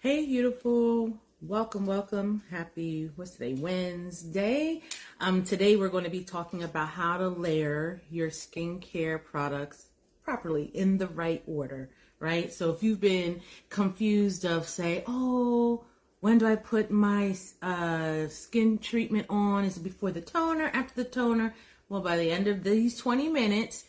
Hey, beautiful. Welcome, welcome. Happy, what's today? Wednesday. Today we're going to be talking about how to layer your skincare products properly in the right order, right? So if you've been confused of say, oh, when do I put my skin treatment on? Is it before the toner, after the toner? Well, by the end of these 20 minutes,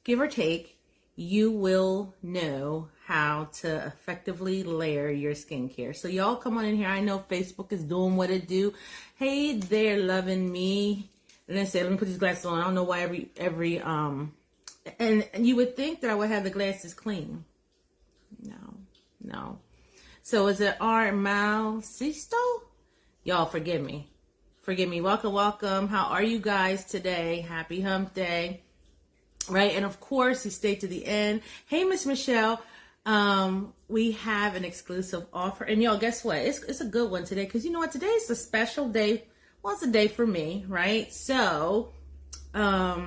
give or take, you will know how to effectively layer your skincare. So y'all come on in here. I know Facebook is doing what it do. Hey there, loving me. And I said, let me put these glasses on. I don't know why and you would think that I would have the glasses clean. No. So is it R. Malcisto? Y'all forgive me. Welcome. How are you guys today? Happy hump day. Right, and of course, you stay to the end. Hey, Miss Michelle, we have an exclusive offer, and y'all, guess what? It's a good one today, because you know what? Today is a special day. Well, it's a day for me, right? So, it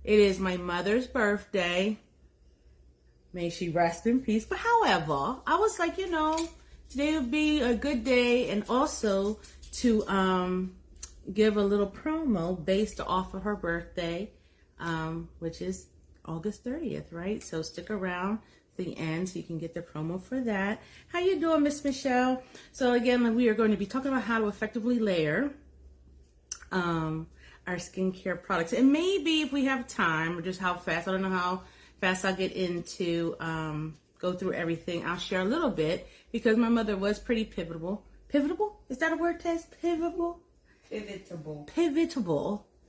is my mother's birthday. May she rest in peace. But however, I was like, today would be a good day, and also to give a little promo based off of her birthday. Which is August 30th, right? So stick around to the end so you can get the promo for that. How you doing, Miss Michelle? So again, we are going to be talking about how to effectively layer our skincare products. And maybe if we have time, or just how fast, I don't know how fast I'll get into go through everything. I'll share a little bit because my mother was pretty pivotable. Pivotable? Is that a word, Tess? Pivotable,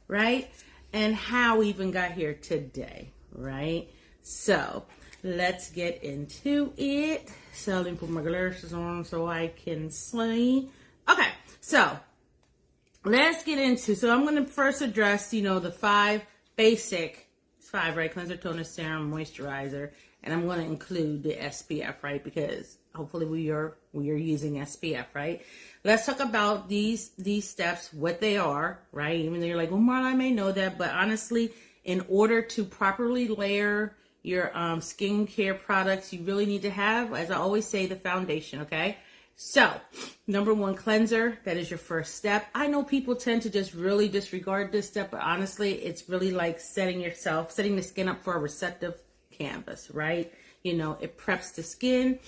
right? And how we even got here today, right? So let's get into it. So let me put my glasses on so I can see. Okay, so let's get into. So I'm going to first address, the five basic, right? Cleanser, toner, serum, moisturizer, and I'm going to include the SPF, right? Because hopefully we are using SPF, right? Let's talk about these steps, what they are, right? Even though you're like, well, Marla, I may know that, but honestly, in order to properly layer your skincare products, you really need to have, as I always say, the foundation, okay? So, number one, cleanser. That is your first step. I know people tend to just really disregard this step, but honestly, it's really like setting the skin up for a receptive canvas, right? It preps the skin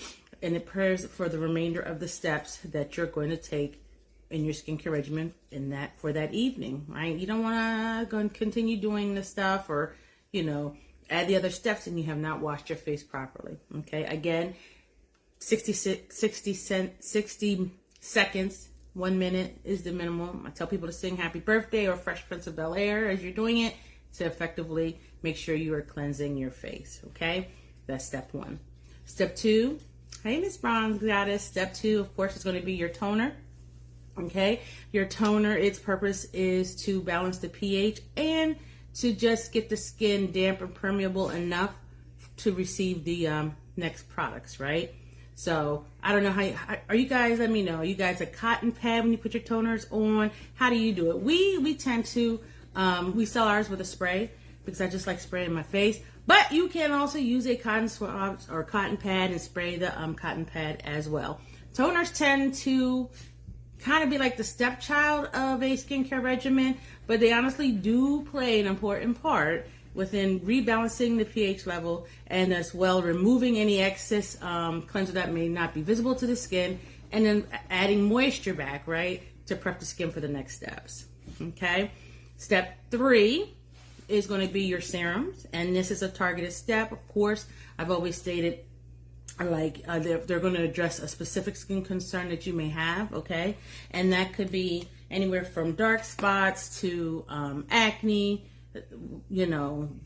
and it prepares for the remainder of the steps that you're going to take in your skincare regimen for that evening, right? You don't want to continue doing the stuff or, add the other steps and you have not washed your face properly, okay? Again, 60 seconds, 1 minute is the minimum. I tell people to sing Happy Birthday or Fresh Prince of Bel-Air as you're doing it to effectively make sure you are cleansing your face, okay? That's step one. Step two, hey, Miss Bronze Goddess. Step two, of course, is going to be your toner, okay? Your toner, its purpose is to balance the pH and to just get the skin damp and permeable enough to receive the next products, right? So I don't know how are you guys? Let me know. Are you guys a cotton pad when you put your toners on? How do you do it? We tend to we sell ours with a spray because I just like spraying my face. But you can also use a cotton swab or cotton pad and spray the cotton pad as well. Toners tend to kind of be like the stepchild of a skincare regimen, but they honestly do play an important part within rebalancing the pH level and as well removing any excess cleanser that may not be visible to the skin, and then adding moisture back, right, to prep the skin for the next steps. Okay. Step three is going to be your serums, and this is a targeted step. Of course, I've always stated they're going to address a specific skin concern that you may have, okay? And that could be anywhere from dark spots to acne,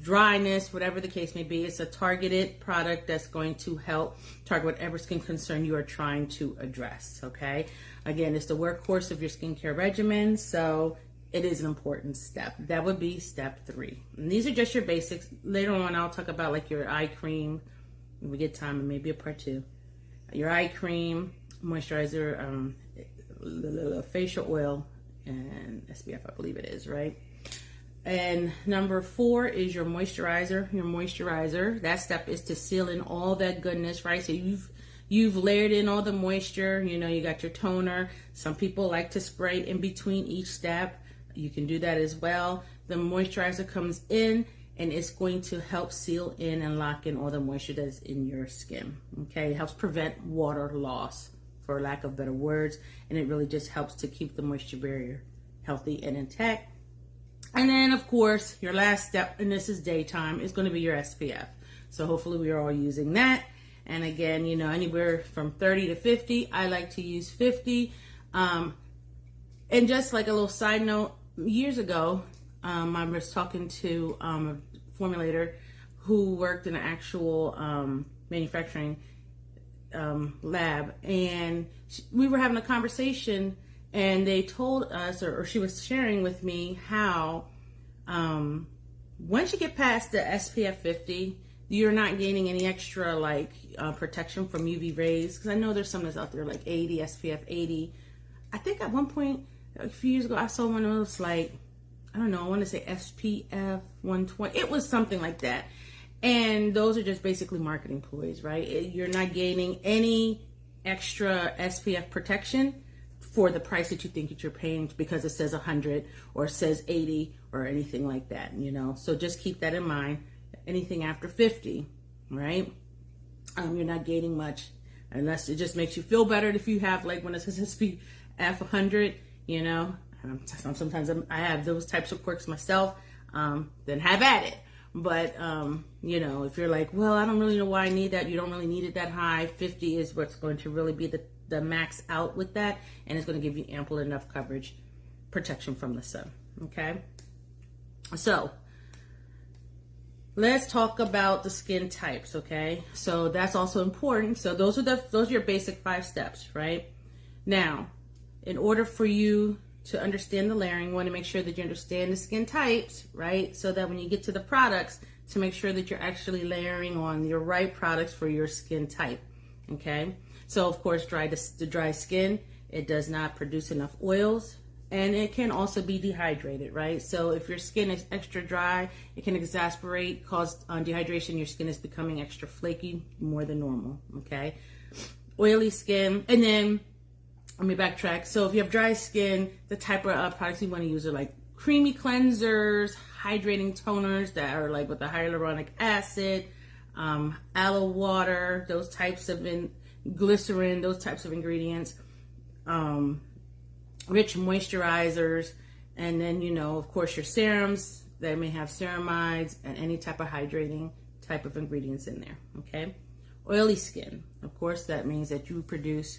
dryness, whatever the case may be. It's a targeted product that's going to help target whatever skin concern you are trying to address, okay? Again, it's the workhorse of your skincare regimen, so it is an important step. That would be step three. And these are just your basics. Later on, I'll talk about like your eye cream. When we get time, and maybe a part two. Your eye cream, moisturizer, facial oil, and SPF, I believe it is, right? And number 4 is your moisturizer. Your moisturizer, that step is to seal in all that goodness, right? So you've layered in all the moisture, you know, you got your toner. Some people like to spray in between each step. You can do that as well. The moisturizer comes in and it's going to help seal in and lock in all the moisture that's in your skin. Okay, it helps prevent water loss, for lack of better words, and it really just helps to keep the moisture barrier healthy and intact. And then, of course, your last step, and this is daytime, is going to be your SPF. So hopefully we are all using that. And again, you know, anywhere from 30 to 50. I like to use 50. And just like a little side note, years ago, I was talking to a formulator who worked in an actual manufacturing lab, and we were having a conversation, and they told us, or she was sharing with me how once you get past the SPF 50, you're not gaining any extra like protection from UV rays, because I know there's some that's out there like 80, SPF 80. I think at one point a few years ago I saw one of those, like, I don't know, I want to say SPF 120. It was something like that. And those are just basically marketing ploys, right? You're not gaining any extra SPF protection for the price that you think that you're paying because it says 100 or it says 80 or anything like that, you know? So just keep that in mind. Anything after 50, right? You're not gaining much, unless it just makes you feel better if you have, like, when it says SPF 100, you know? Sometimes I have those types of quirks myself, then have at it. But, you know, if you're like, well, I don't really know why I need that, you don't really need it that high, 50 is what's going to really be the max out with that, and it's going to give you ample enough coverage, protection from the sun, okay? So, let's talk about the skin types, okay? So that's also important. So those are your basic 5 steps, right? Now, in order for you to understand the layering, you want to make sure that you understand the skin types, right? So that when you get to the products, to make sure that you're actually layering on your right products for your skin type, okay? So of course, the dry skin, it does not produce enough oils, and it can also be dehydrated, right? So if your skin is extra dry, it can exacerbate, cause dehydration. Your skin is becoming extra flaky, more than normal, okay? Oily skin, and then, let me backtrack. So if you have dry skin, the type of products you want to use are like creamy cleansers, hydrating toners that are like with the hyaluronic acid, aloe water, those types of glycerin, those types of ingredients, rich moisturizers, and then, you know, of course, your serums that may have ceramides and any type of hydrating type of ingredients in there, okay? Oily skin, of course, that means that you produce,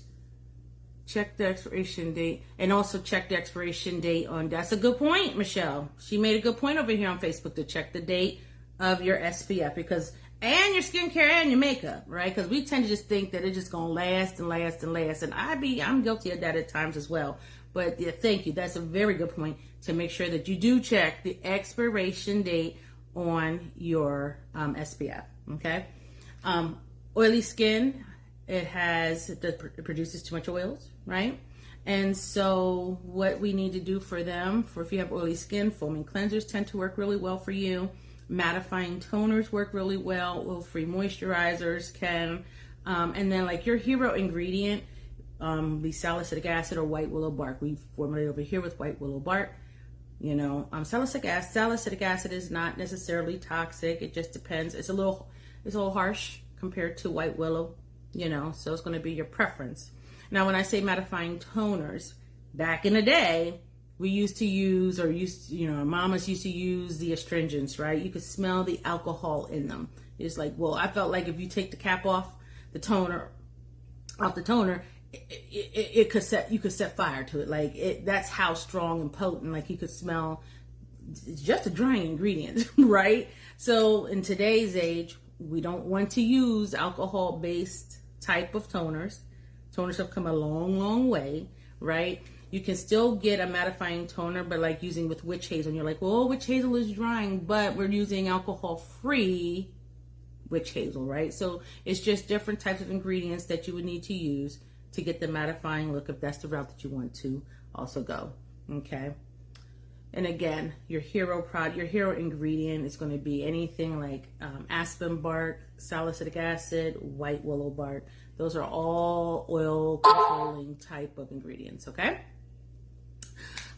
check the expiration date, and also check the expiration date on, that's a good point, Michelle. She made a good point over here on Facebook, to check the date of your SPF, because, and your skincare and your makeup, right? Because we tend to just think that it's just gonna last and last and last, and I'm guilty of that at times as well. But yeah, thank you. That's a very good point, to make sure that you do check the expiration date on your SPF, okay? Oily skin, it produces too much oils, right? And so what we need to do for them, if you have oily skin, foaming cleansers tend to work really well for you. Mattifying toners work really well. Oil-free moisturizers can. And then like your hero ingredient, be salicylic acid or white willow bark. We formulate over here with white willow bark. You know, salicylic acid is not necessarily toxic. It just depends. It's a little harsh compared to white willow, you know, so it's going to be your preference. Now, when I say mattifying toners, back in the day, we used to use, you know, our mamas used to use the astringents, right? You could smell the alcohol in them. It's like, well, I felt like if you take the cap off the toner, you could set fire to it. Like that's how strong and potent. Like you could smell. It's just a drying ingredient, right? So in today's age, we don't want to use alcohol-based type of toners. Toners have come a long, long way, right? You can still get a mattifying toner, but like using with witch hazel, and you're like, well, witch hazel is drying, but we're using alcohol-free witch hazel, right? So it's just different types of ingredients that you would need to use to get the mattifying look, if that's the route that you want to also go, okay? And again, your hero product, your hero ingredient is going to be anything like aspen bark, salicylic acid, white willow bark. Those are all oil controlling type of ingredients, okay?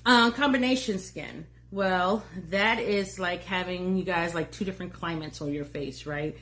Combination skin. Well, that is like having you guys like 2 different climates on your face, right?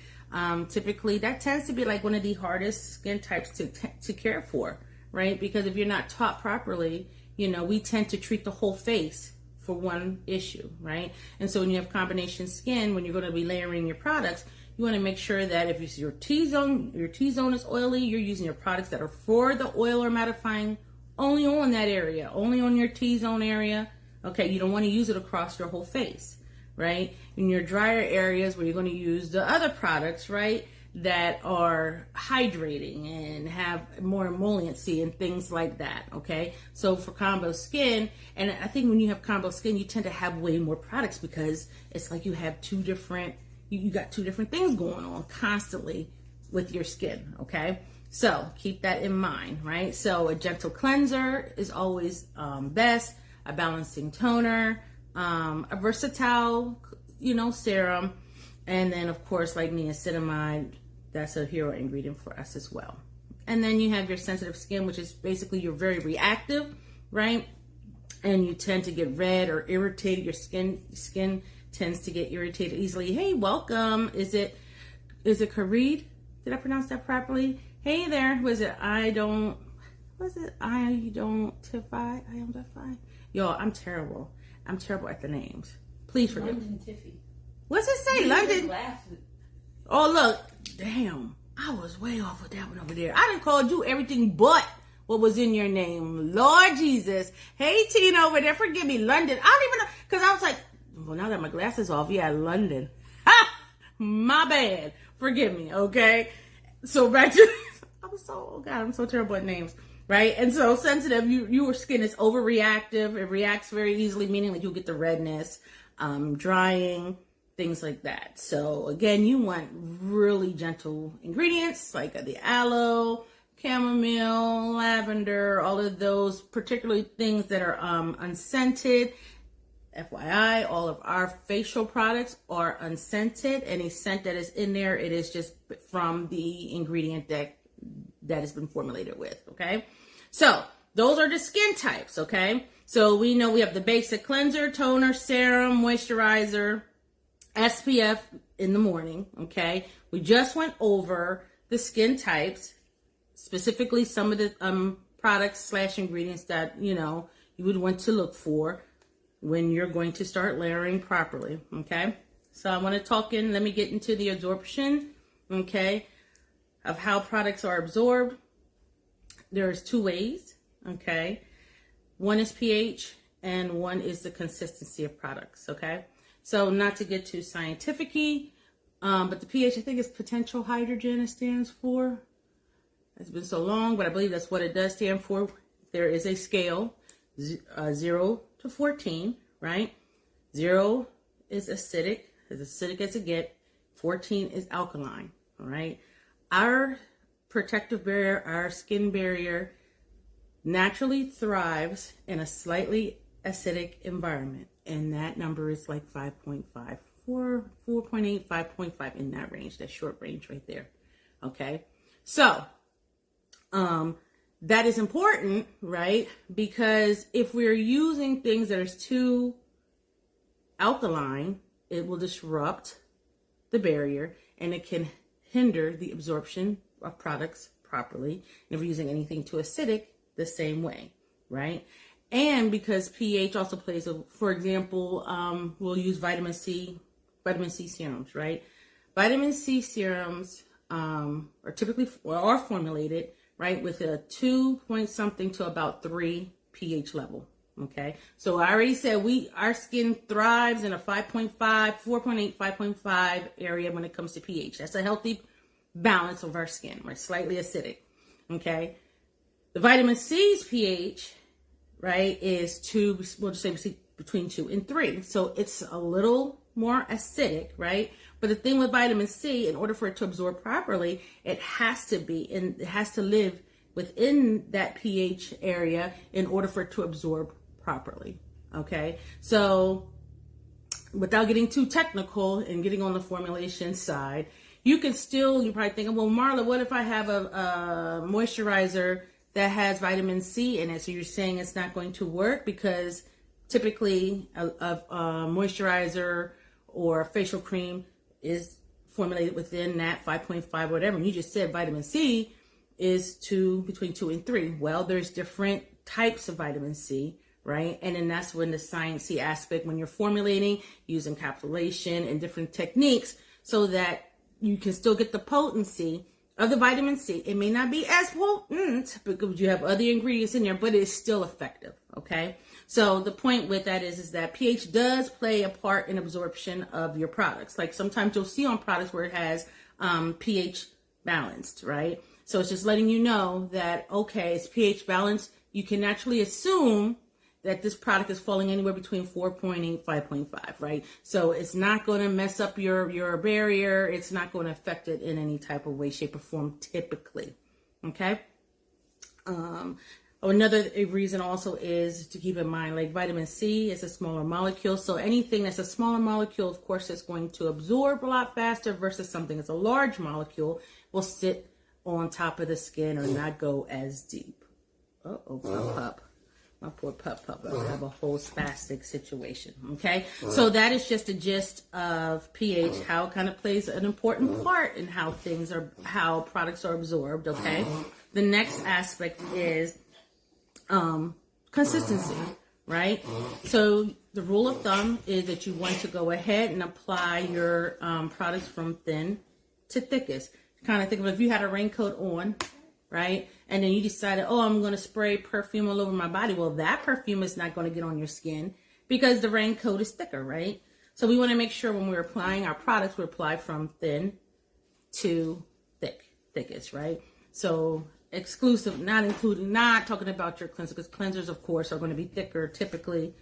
Typically, that tends to be like one of the hardest skin types to care for, right? Because if you're not taught properly, you know, we tend to treat the whole face for one issue, right? And so when you have combination skin, when you're going to be layering your products, you want to make sure that if it's your T-zone is oily, you're using your products that are for the oil or mattifying only on that area, only on your T-zone area. Okay, you don't want to use it across your whole face, right? In your drier areas where you're going to use the other products, right, that are hydrating and have more emolliency and things like that, okay? So for combo skin, and I think when you have combo skin, you tend to have way more products because it's like you have 2 different, you got 2 different things going on constantly with your skin, okay? So keep that in mind, right? So a gentle cleanser is always best, a balancing toner, a versatile, serum, and then of course like niacinamide, that's a hero ingredient for us as well. And then you have your sensitive skin, which is basically you're very reactive, right? And you tend to get red or irritated. Your skin tends to get irritated easily. Hey, welcome. Is it Kareed? Did I pronounce that properly? Hey there. I don't Tiffy? Yo, I'm terrible. I'm terrible at the names. Please forgive me. London Tiffy. What's it say? London? Oh, look. Damn. I was way off with that one over there. I done called you everything but what was in your name. Lord Jesus. Hey, Tina over there. Forgive me, London. I don't even know. Because I was like, well, now that my glasses off, yeah, London. Ha! My bad. Forgive me, okay? So back to... I'm so terrible at names. Right? And so sensitive, your skin is overreactive. It reacts very easily, meaning like you'll get the redness, drying, things like that. So again, you want really gentle ingredients like the aloe, chamomile, lavender, all of those, particularly things that are unscented. FYI, all of our facial products are unscented. Any scent that is in there, it is just from the ingredient that has been formulated with, okay? So those are the skin types, okay? So we know we have the basic cleanser, toner, serum, moisturizer, SPF in the morning, okay? We just went over the skin types, specifically some of the products / ingredients that, you would want to look for when you're going to start layering properly, okay? So I want to let me get into the absorption, okay, of how products are absorbed. There's 2 ways, okay? One is pH and one is the consistency of products, okay? So not to get too scientific-y, but the pH, I think, is potential hydrogen it stands for. It's been so long, but I believe that's what it does stand for. There is a scale, 0 to 14, right? 0 is acidic, as acidic as it gets. 14 is alkaline, all right? Our protective barrier, our skin barrier, naturally thrives in a slightly acidic environment. And that number is like 5.5, 4.8, 5.5, in that range, that short range right there. Okay. So, that is important, right? Because if we're using things that are too alkaline, it will disrupt the barrier and it can hinder the absorption of products properly. And if we're using anything too acidic, the same way, right? And because pH also plays for example, we'll use vitamin C serums, right? Vitamin C serums are typically are formulated, right, with a 2 point something to about 3 pH level. Okay, so I already said our skin thrives in a 5.5, 4.8, 5.5 area when it comes to pH. That's a healthy balance of our skin. We're slightly acidic. Okay, the vitamin C's pH, right, is we'll just say between 2 and 3. So it's a little more acidic, right? But the thing with vitamin C, in order for it to absorb properly, it has to live within that pH area in order for it to absorb properly. Okay, so without getting too technical and getting on the formulation side, you're probably thinking, well, Marla, what if I have a moisturizer that has vitamin C in it? So you're saying it's not going to work because typically a moisturizer or a facial cream is formulated within that 5.5 or whatever. And you just said vitamin C is between 2 and 3. Well, there's different types of vitamin C, right? And then that's when the sciencey aspect, when you're formulating, using encapsulation and different techniques so that you can still get the potency of the vitamin C. It may not be as potent because you have other ingredients in there, but it's still effective, okay? So the point with that is that pH does play a part in absorption of your products. Like sometimes you'll see on products where it has pH balanced, right? So it's just letting you know that, okay, it's pH balanced. You can actually assume that this product is falling anywhere between 4.8, 5.5, right? So it's not going to mess up your barrier. It's not going to affect it in any type of way, shape, or form typically, okay? Another reason also is to keep in mind, like vitamin C is a smaller molecule. So anything that's a smaller molecule, of course, is going to absorb a lot faster versus something that's a large molecule will sit on top of the skin or not go as deep. Pup. My poor pup. I have a whole spastic situation, okay? So that is just a gist of pH, how it kind of plays an important part in how products are absorbed, okay? The next aspect is consistency, right? So the rule of thumb is that you want to go ahead and apply your products from thin to thickest. Kind of think of if you had a raincoat on, right? And then you decided, oh, I'm going to spray perfume all over my body. Well, that perfume is not going to get on your skin because the raincoat is thicker, right? So we want to make sure when we're applying our products, we apply from thin to thickest, right? So exclusive, not talking about your cleanser, because cleansers, of course, are going to be thicker typically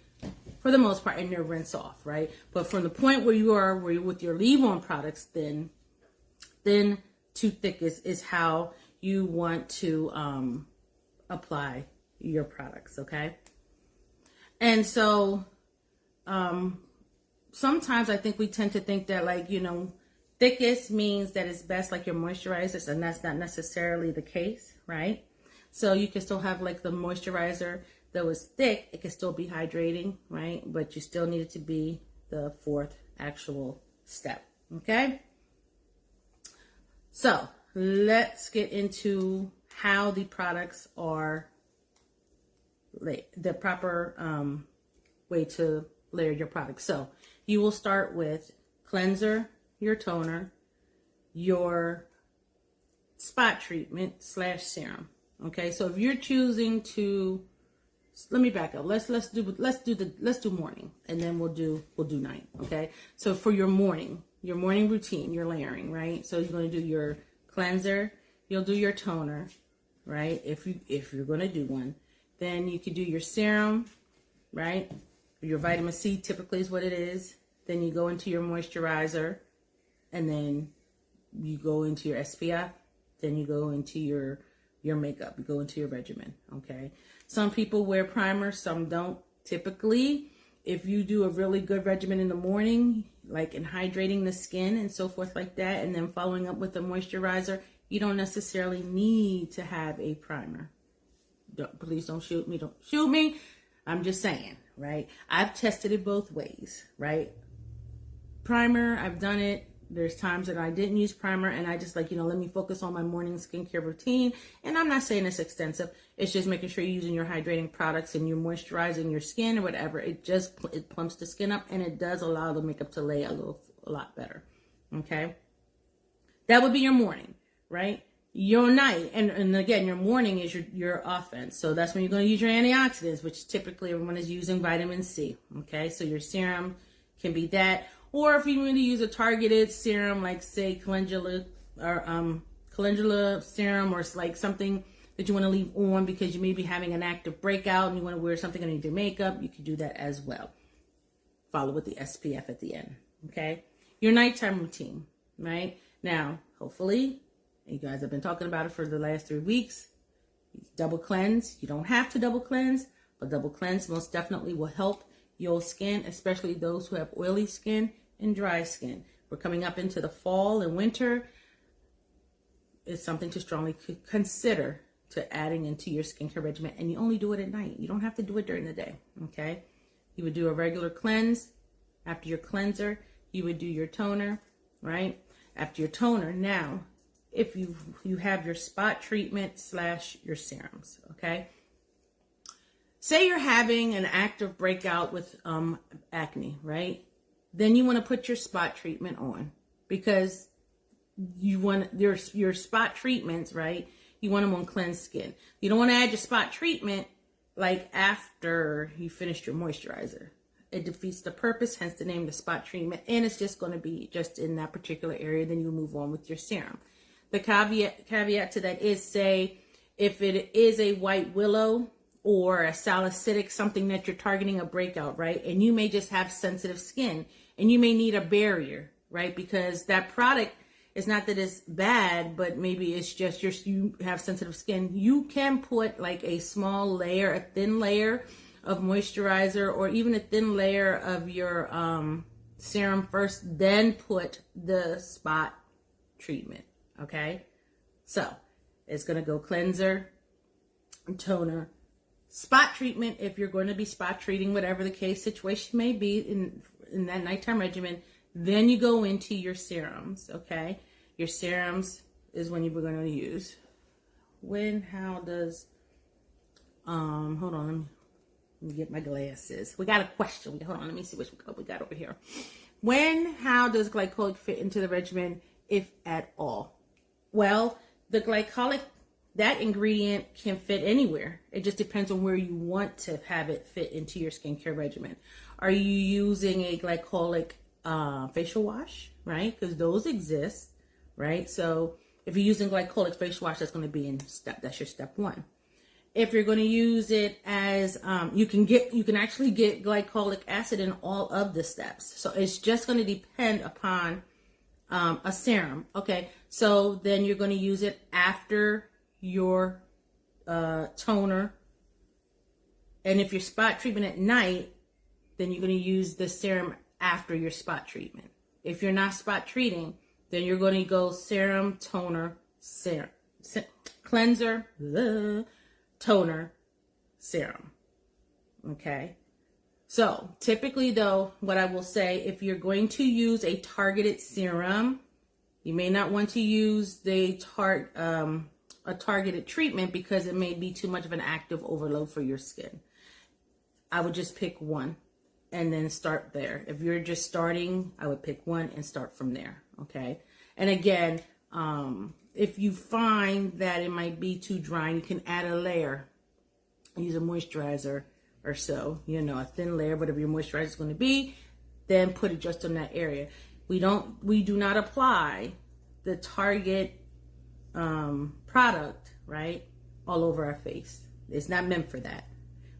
for the most part, and they're rinse off, right? But from the point where you're with your leave-on products, thin to thickest is how you want to apply your products, okay? And so sometimes I think we tend to think that, like, thickest means that it's best like your moisturizers, and that's not necessarily the case, right? So you can still have like the moisturizer that was thick, it can still be hydrating, right? But you still need it to be the fourth actual step, okay? So let's get into how the products are the proper way to layer your products. So you will start with cleanser, your toner, your spot treatment / serum. Okay, so if you're choosing to, let me back up. Let's do morning, and then we'll do night. Okay, so for your morning routine, you're layering, right? So you're going to do your cleanser, you'll do your toner, right? If you're going to do one, then you could do your serum, right? Your vitamin C typically is what it is. Then you go into your moisturizer, and then you go into your SPF. Then you go into your makeup. You go into your regimen. Okay. Some people wear primer, some don't. Typically, if you do a really good regimen in the morning, like in hydrating the skin and so forth like that, and then following up with a moisturizer, you don't necessarily need to have a primer. Please don't shoot me. Don't shoot me. I'm just saying, right? I've tested it both ways, right? Primer, I've done it. There's times that I didn't use primer, and I just let me focus on my morning skincare routine. And I'm not saying it's extensive. It's just making sure you're using your hydrating products and you're moisturizing your skin or whatever. It plumps the skin up, and it does allow the makeup to lay a lot better. Okay. That would be your morning, right? Your night, and again, your morning is your offense. So that's when you're going to use your antioxidants, which typically everyone is using vitamin C. Okay. So your serum can be that. Or if you want to use a targeted serum, like say calendula serum, or it's like something that you want to leave on because you may be having an active breakout and you want to wear something underneath your makeup, you can do that as well. Follow with the SPF at the end, okay? Your nighttime routine, right? Now, hopefully, you guys have been talking about it for the last 3 weeks. Double cleanse. You don't have to double cleanse, but double cleanse most definitely will help your skin, especially those who have oily skin and dry skin. We're coming up into the fall and winter. It's something to strongly consider to adding into your skincare regimen, and you only do it at night. You don't have to do it during the day, okay? You would do a regular cleanse. After your cleanser, you would do your toner, right? After your toner, now, if you have your spot treatment / your serums, okay? Say you're having an active breakout with acne, right? Then you want to put your spot treatment on, because you want your spot treatments, right? You want them on cleansed skin. You don't want to add your spot treatment like after you finished your moisturizer. It defeats the purpose, hence the name, the spot treatment, and it's just going to be just in that particular area. Then you move on with your serum. The caveat to that is, say if it is a white willow or a salicylic, something that you're targeting a breakout, right? And you may just have sensitive skin, and you may need a barrier, right? Because that product, it's not that it's bad, but maybe it's just you have sensitive skin. You can put like a small layer, a thin layer of moisturizer, or even a thin layer of your serum first, then put the spot treatment, okay? So it's going to go cleanser, toner, spot treatment if you're going to be spot treating, whatever the case situation may be in that nighttime regimen. Then you go into your serums, okay? Your serums is when you were going to use. How does, hold on, let me get my glasses. We got a question. Hold on, let me see which we got over here. How does glycolic fit into the regimen, if at all? Well, the glycolic, that ingredient can fit anywhere. It just depends on where you want to have it fit into your skincare regimen. Are you using a glycolic facial wash, right? Because those exist, right? So if you're using glycolic facial wash, that's going to be that's your step one. If you're going to use it as, you can actually get glycolic acid in all of the steps. So it's just going to depend upon a serum. Okay, so then you're going to use it after your toner. And if you're spot treatment at night, then you're going to use the serum after your spot treatment. If you're not spot treating, then you're going to go serum, toner, serum, cleanser, toner, serum. Okay. So typically though, what I will say, if you're going to use a targeted serum, you may not want to use a targeted treatment because it may be too much of an active overload for your skin. I would just pick one and then start there. If you're just starting, I would pick one and start from there. Okay. And again, if you find that it might be too dry, you can add a layer. Use a moisturizer or so, a thin layer, whatever your moisturizer is going to be, then put it just on that area. We do not apply the Target product, right, all over our face. It's not meant for that.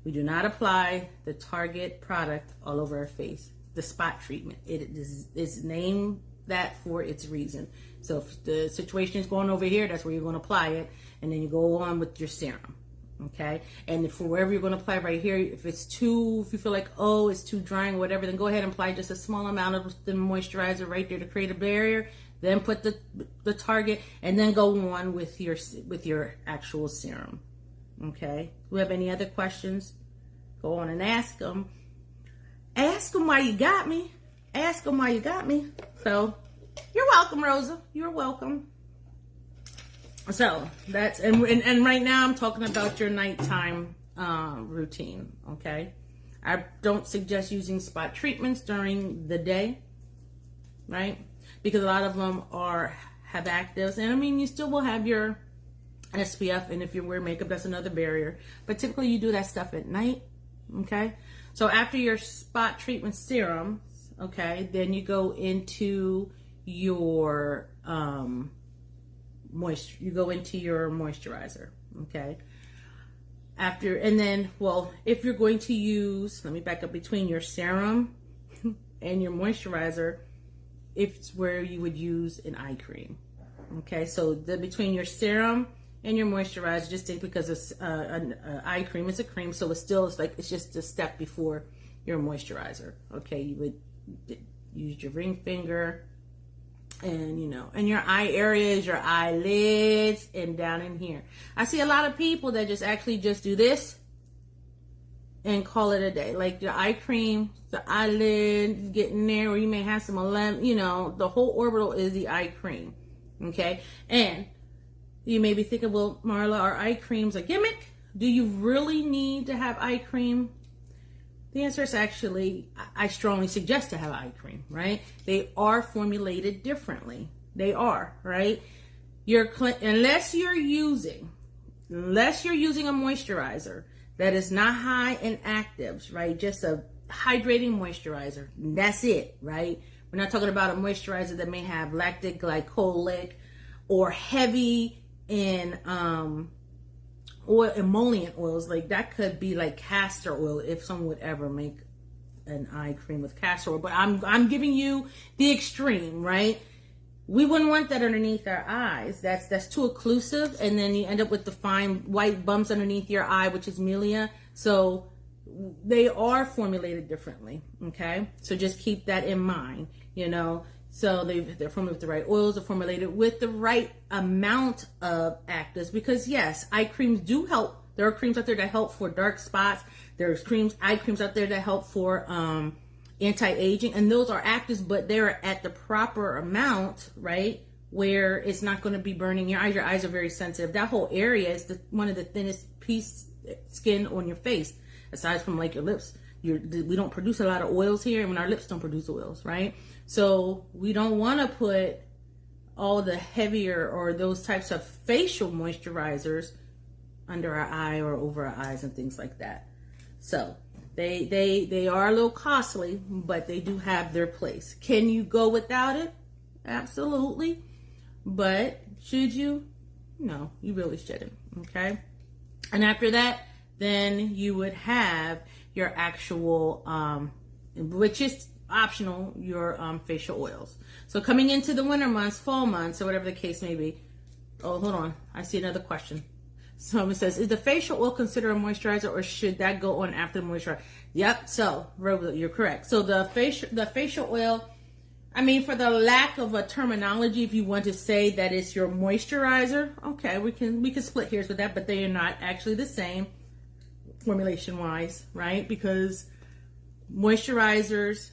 We do not apply the Target product all over our face. The spot treatment, it is named that for its reason. So if the situation is going over here, that's where you're going to apply it, and then you go on with your serum. Okay, and for wherever you're going to apply right here, if you feel like, it's too drying or whatever, then go ahead and apply just a small amount of the moisturizer right there to create a barrier. Then put the Target, and then go on with your actual serum. Okay, do we have any other questions? Go on and ask them. Ask them why you got me. Ask them why you got me. So, you're welcome, Rosa. You're welcome. So that's and right now I'm talking about your nighttime routine. Okay, I don't suggest using spot treatments during the day, right? Because a lot of them have actives, and I mean you still will have your SPF, and if you wear makeup, that's another barrier. But typically you do that stuff at night. Okay, so after your spot treatment serums, okay, then you go into your you go into your moisturizer, okay? If you're going to use, let me back up, between your serum and your moisturizer, it's where you would use an eye cream, okay? So between your serum and your moisturizer, just think, because it's an eye cream is a cream, so it's just a step before your moisturizer. Okay, you would use your ring finger, and and your eye areas, your eyelids, and down in here. I see a lot of people that just do this and call it a day. Like your eye cream, the eyelid getting there, or you may have some the whole orbital is the eye cream. Okay, and you may be thinking, well, Marla, are eye creams a gimmick? Do you really need to have eye cream? The answer is actually, I strongly suggest to have eye cream, right? They are formulated differently. They are, right? Unless you're using a moisturizer that is not high in actives, right? Just a hydrating moisturizer. That's it, right? We're not talking about a moisturizer that may have lactic glycolic or heavy in oil, emollient oils. Like that could be like castor oil, if someone would ever make an eye cream with castor oil. But I'm giving you the extreme, right? We wouldn't want that underneath our eyes. That's too occlusive, and then you end up with the fine white bumps underneath your eye, which is milia. So they are formulated differently, okay? So just keep that in mind, So they're formulated with the right oils, they're formulated with the right amount of actives, because yes, eye creams do help. There are creams out there that help for dark spots. There's eye creams out there that help for anti-aging, and those are actives, but they're at the proper amount, right? Where it's not going to be burning your eyes. Your eyes are very sensitive. That whole area is one of the thinnest piece skin on your face, aside from like your lips. We don't produce a lot of oils here, and our lips don't produce oils, right? So we don't want to put all the heavier or those types of facial moisturizers under our eye or over our eyes and things like that. So they are a little costly, but they do have their place. Can you go without it? Absolutely. But should you? No, you really shouldn't. Okay. And after that, then you would have your actual, which is optional, your facial oils. So coming into the winter months, fall months, or whatever the case may be. Oh, hold on. I see another question. Someone says, is the facial oil considered a moisturizer, or should that go on after the moisturizer? Yep. So you're correct. So the facial oil, I mean, for the lack of a terminology, if you want to say that it's your moisturizer, okay, we can split hairs with that, but they are not actually the same formulation wise, right? Because moisturizers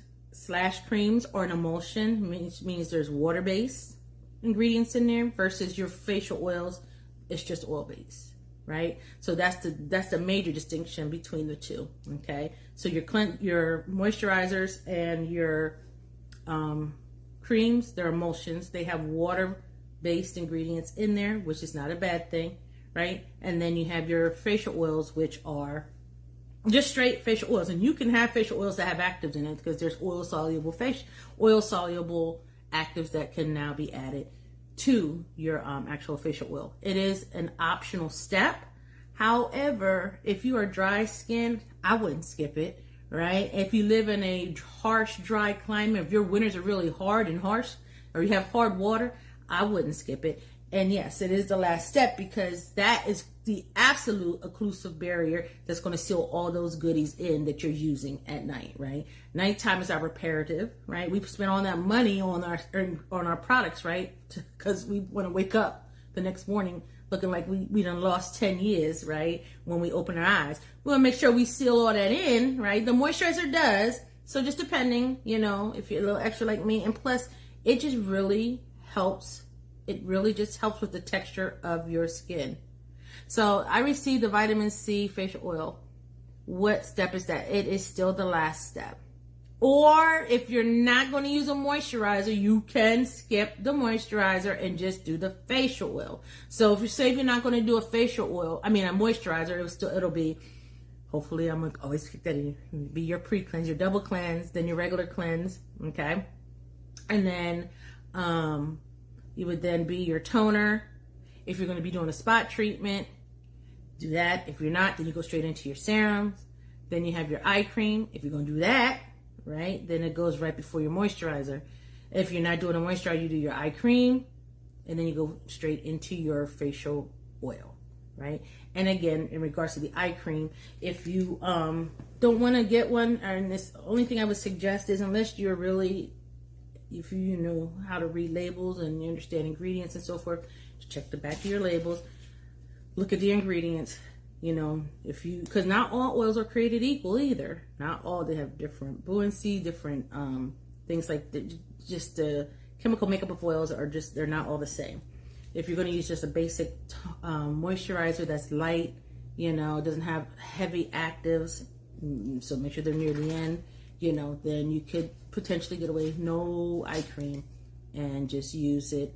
/ creams are an emulsion, which means there's water based ingredients in there, versus your facial oils, it's just oil based, right? So that's the major distinction between the two. Okay, so your moisturizers and your creams, they're emulsions. They have water based ingredients in there, which is not a bad thing, right? And then you have your facial oils, which are just straight facial oils. And you can have facial oils that have actives in it, because there's oil soluble actives that can now be added to your actual facial oil. It is an optional step. However, if you are dry skinned, I wouldn't skip it, right? If you live in a harsh, dry climate, if your winters are really hard and harsh, or you have hard water, I wouldn't skip it. And yes, it is the last step, because that is the absolute occlusive barrier that's going to seal all those goodies in that you're using at night, right? Nighttime is our reparative, right? We spend all that money on our products, right? Because we want to wake up the next morning looking like we done lost 10 years, right? When we open our eyes. We want to make sure we seal all that in, right? The moisturizer does. So just depending, if you're a little extra like me. And plus, it just really helps. It really just helps with the texture of your skin. So I received the vitamin C facial oil. What step is that? It is still the last step. Or if you're not going to use a moisturizer, you can skip the moisturizer and just do the facial oil. So if you're not going to do a moisturizer, it'll be, hopefully I'm going to always keep that in, be your pre-cleanse, your double cleanse, then your regular cleanse, okay? And then you would then be your toner. If you're going to be doing a spot treatment, do that. If you're not, then you go straight into your serums. Then you have your eye cream. If you're going to do that, right, then it goes right before your moisturizer. If you're not doing a moisturizer, you do your eye cream, and then you go straight into your facial oil. right? And again, in regards to the eye cream, if you don't want to get one, and this only thing I would suggest is, unless you're really, if you know how to read labels and you understand ingredients and so forth, check the back of your labels, look at the ingredients. You know, if you, because not all oils are created equal either. Not all, they have different buoyancy, different things like just the chemical makeup of oils are just, they're not all the same. If you're going to use just a basic moisturizer that's light, you know, doesn't have heavy actives, so make sure they're near the end, you know, then you could potentially get away with no eye cream and just use it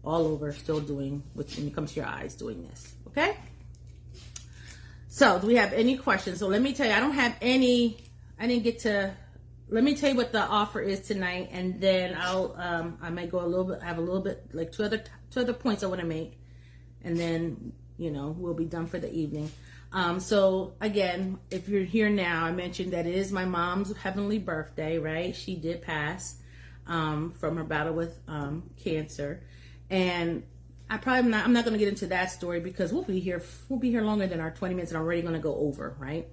all over, still doing, when it comes to your eyes, doing this, okay? So, do we have any questions? So, let me tell you, I don't have any, I didn't get to, let me tell you what the offer is tonight, and then I'll, I might go a little bit, have a little bit, like two other points I want to make, and then, you know, we'll be done for the evening. So, again, if you're here now, I mentioned that it is my mom's heavenly birthday, right? She did pass from her battle with cancer, and I'm not going to get into that story because we'll be here longer than our 20 minutes, and I'm already going to go over, right?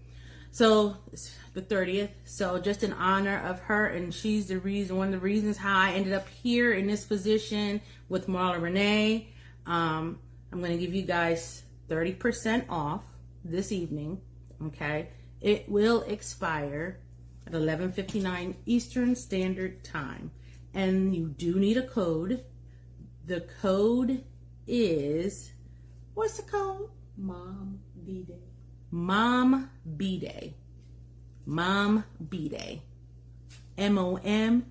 So it's the 30th. So just in honor of her, and she's the reason, one of the reasons how I ended up here in this position with Marla Renee. I'm going to give you guys 30% off this evening. Okay. It will expire at 11:59 Eastern Standard Time. And you do need a code. The code is, what's the code? Mom B-Day. Mom B-Day. Mom B-Day. MOMB-D.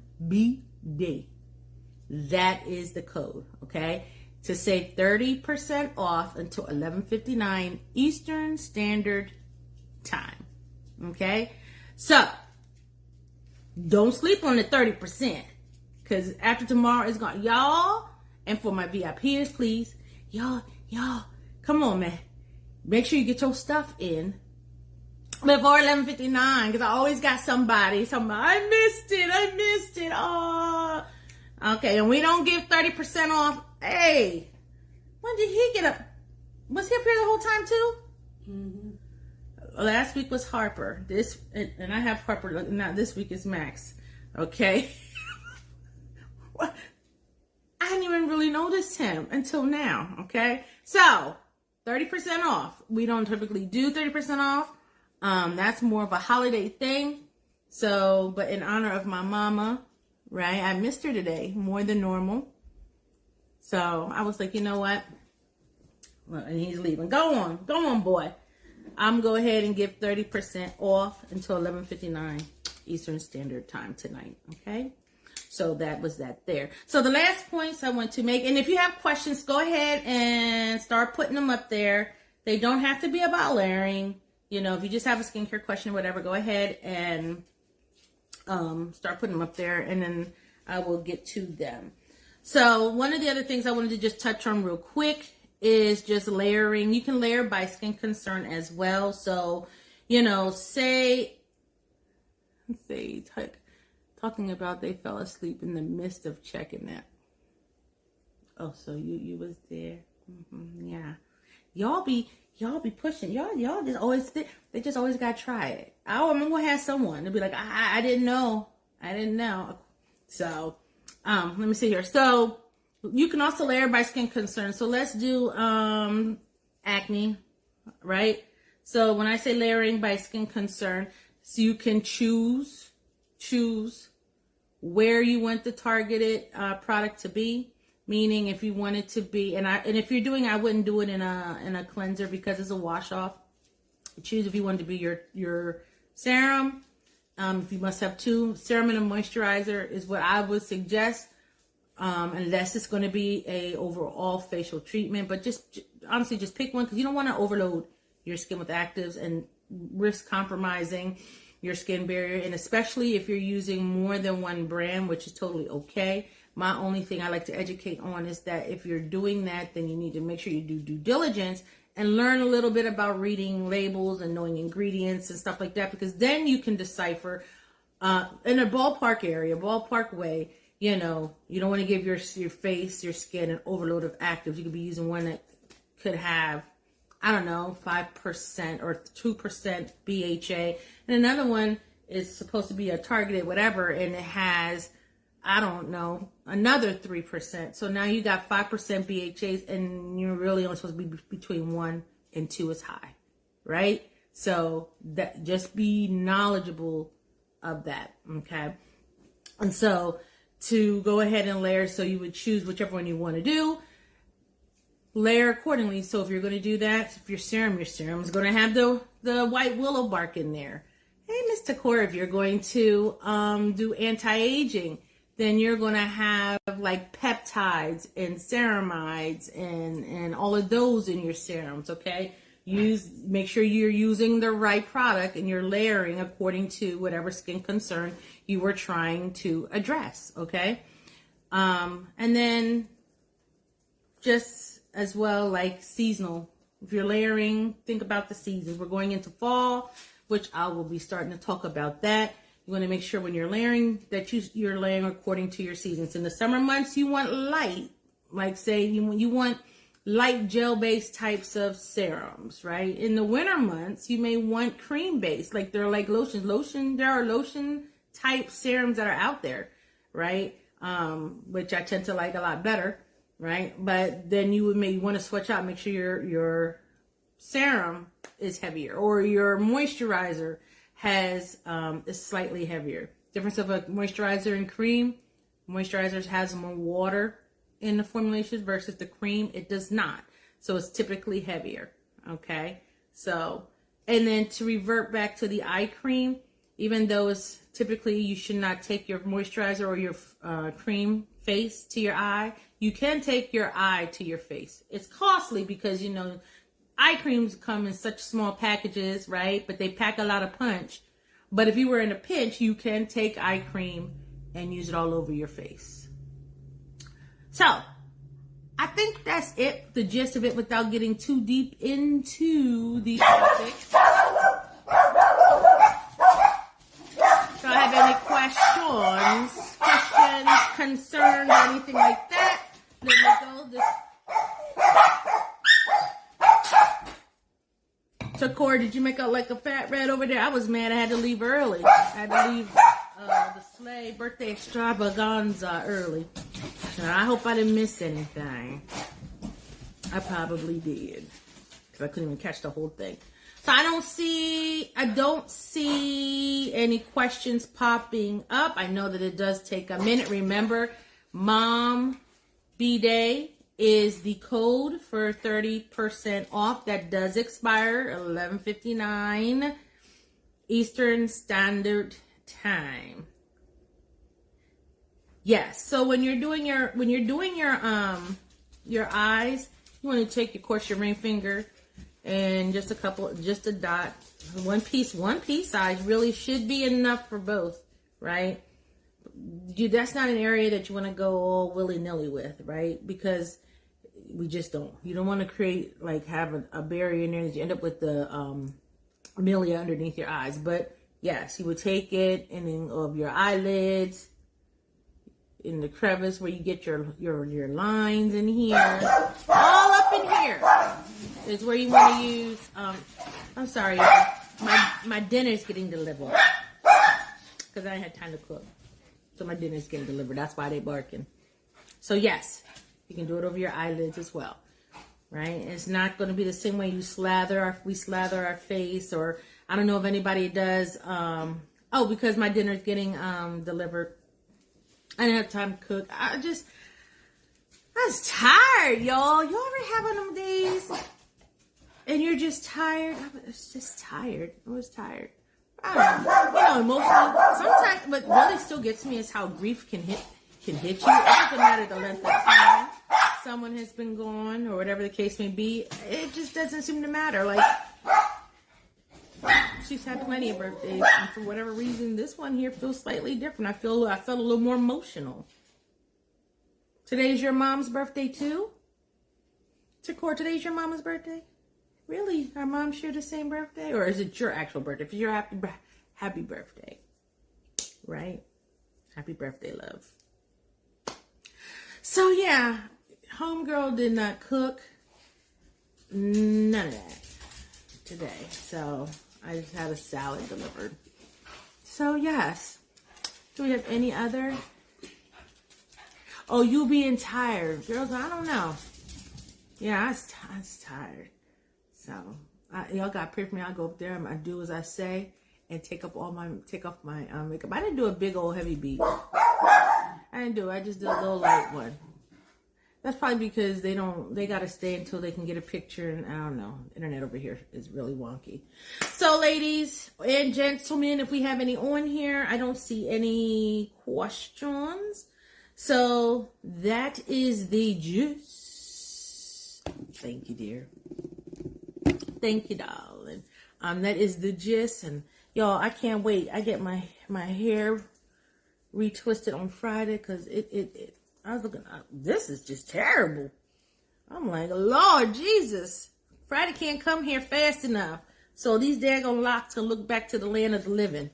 That is the code, okay? To save 30% off until 11:59 Eastern Standard Time, okay? So, don't sleep on the 30%, because after tomorrow is gone. Y'all, and for my VIPers, please, y'all, come on, man. Make sure you get your stuff in before 11:59, because I always got somebody, I missed it, oh. Okay, and we don't give 30% off. Hey, when did he get up? Was he up here the whole time too? Mm-hmm. Last week was Harper. And I have Harper, not this week is Max. Okay. I didn't even really notice him until now, okay? So, 30% off. We don't typically do 30% off. That's more of a holiday thing. So, but in honor of my mama, right? I missed her today more than normal. So, I was like, you know what? Well, and he's leaving. Go on, boy. I'm going to go ahead and give 30% off until 11:59 Eastern Standard Time tonight, okay? So that was that there. So the last points I want to make, and if you have questions, go ahead and start putting them up there. They don't have to be about layering. You know, if you just have a skincare question or whatever, go ahead and start putting them up there, and then I will get to them. So one of the other things I wanted to just touch on real quick is just layering. You can layer by skin concern as well. So, you know, talking about they fell asleep in the midst of checking that. Oh, so you was there. Mm-hmm, yeah. Y'all be pushing. Y'all just always, they just always got to try it. I'm going to have someone to be like, I didn't know. So, let me see here. So, you can also layer by skin concern. So, let's do acne, right? So, when I say layering by skin concern, so you can choose where you want the targeted product to be. Meaning, if you want it to be, and if you're doing, I wouldn't do it in a cleanser because it's a wash off. Choose if you want it to be your serum. If you must have two, serum and a moisturizer is what I would suggest. Unless it's going to be a overall facial treatment, but honestly, just pick one, because you don't want to overload your skin with actives and risk compromising your skin barrier, and especially if you're using more than one brand, which is totally okay. My only thing I like to educate on is that if you're doing that, then you need to make sure you do due diligence and learn a little bit about reading labels and knowing ingredients and stuff like that, because then you can decipher in a ballpark way. You know, you don't want to give your face, your skin, an overload of actives. You could be using one that could have I don't know, 5% or 2% BHA. And another one is supposed to be a targeted whatever, and it has, I don't know, another 3%. So now you got 5% BHAs, and you're really only supposed to be between 1 and 2 is high, right? So that, just be knowledgeable of that, okay? And so to go ahead and layer, so you would choose whichever one you want to do, layer accordingly. So if you're going to do that, if your serum is going to have the white willow bark in there. Hey, Mr. Core, if you're going to do anti-aging, then you're going to have like peptides and ceramides and all of those in your serums, okay? Make sure you're using the right product and you're layering according to whatever skin concern you were trying to address, okay? And then just as well, like seasonal. If you're layering, think about the seasons. We're going into fall, which I will be starting to talk about that. You want to make sure when you're layering that you're layering according to your seasons. In the summer months, you want light, like say you want light gel-based types of serums, right? In the winter months, you may want cream-based, like they're like lotions. There are lotion type serums that are out there, right? Which I tend to like a lot better, right? But then you would maybe want to switch out, make sure your serum is heavier, or your moisturizer is slightly heavier. Difference of a moisturizer and cream. Moisturizers has more water in the formulations versus the cream, it does not. So it's typically heavier, okay? So, and then to revert back to the eye cream, even though it's typically you should not take your moisturizer or your cream face to your eye, you can take your eye to your face. It's costly because, you know, eye creams come in such small packages, right? But they pack a lot of punch. But if you were in a pinch, you can take eye cream and use it all over your face. So, I think that's it, the gist of it, without getting too deep into the topic. So, I have any questions, concerns, or anything like that? Let me go. So, Corey, did you make out like a fat rat over there? I was mad I had to leave early. I had to leave the sleigh birthday extravaganza early. I hope I didn't miss anything. I probably did, because I couldn't even catch the whole thing. So I don't see any questions popping up. I know that it does take a minute. Remember, Mom B-Day is the code for 30% off. That does expire 11:59 Eastern Standard Time. Yes. So when you're doing your eyes, you want to take your ring finger and just a dot, one piece size really should be enough for both, right? That's not an area that you want to go all willy-nilly with, right? Because we just don't. You don't want to create, like, have a barrier in there that you end up with the amelia underneath your eyes. But yes, you would take it and then of your eyelids, in the crevice where you get your lines in here, all up in here is where you want to use. I'm sorry, my dinner's getting delivered because I ain't had time to cook, so my dinner's getting delivered. That's why they barking. So yes, you can do it over your eyelids as well, right? It's not going to be the same way we slather our face, or I don't know if anybody does. Because my dinner's getting delivered. I didn't have time to cook. I was tired, y'all. You ever have one of them days and you're just tired? I was just tired. I was tired. I don't know. Emotionally. Sometimes, what really still gets me is how grief can hit you. It doesn't matter the length of time someone has been gone or whatever the case may be. It just doesn't seem to matter. Like, she's had plenty of birthdays, and for whatever reason, this one here feels slightly different. I felt a little more emotional. Today's your mom's birthday too? Takor, today's your mama's birthday? Really? Our moms share the same birthday? Or is it your actual birthday? If it's your happy birthday. Right? Happy birthday, love. So yeah, homegirl did not cook. none of that today. So I just had a salad delivered. So yes. Do we have any other? Oh, you being tired. Girls, I don't know. Yeah, I was tired. So y'all got to pray for me. I'll go up there and I do as I say and take off my makeup. I didn't do a big old heavy beat. I didn't do it. I just did a little light one. That's probably because they got to stay until they can get a picture, and I don't know. Internet over here is really wonky. So ladies and gentlemen, if we have any on here, I don't see any questions. So that is the gist. Thank you, dear. Thank you, darling. That is the gist, and y'all, I can't wait. I get my hair retwisted on Friday because I was looking, this is just terrible. I'm like, Lord Jesus, Friday can't come here fast enough. So these daggone locks gonna look back to the land of the living.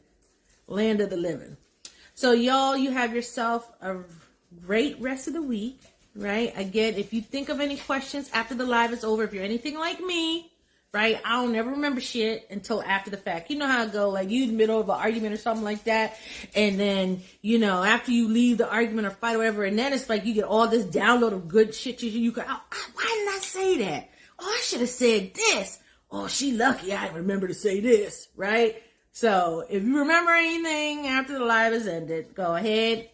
Land of the living. So y'all, you have yourself a great rest of the week, right? Again, if you think of any questions after the live is over, if you're anything like me, right? I don't never remember shit until after the fact. You know how it go, like you in the middle of an argument or something like that, and then, you know, after you leave the argument or fight or whatever, and then it's like you get all this download of good shit you go, oh, why didn't I say that? Oh, I should have said this. Oh, she lucky I remember to say this, right? So if you remember anything after the live is ended, go ahead,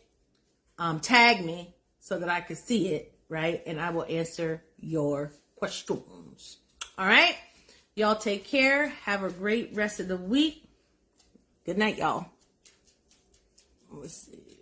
tag me so that I can see it, right? And I will answer your questions. All right? Y'all take care. Have a great rest of the week. Good night, y'all. Let's see.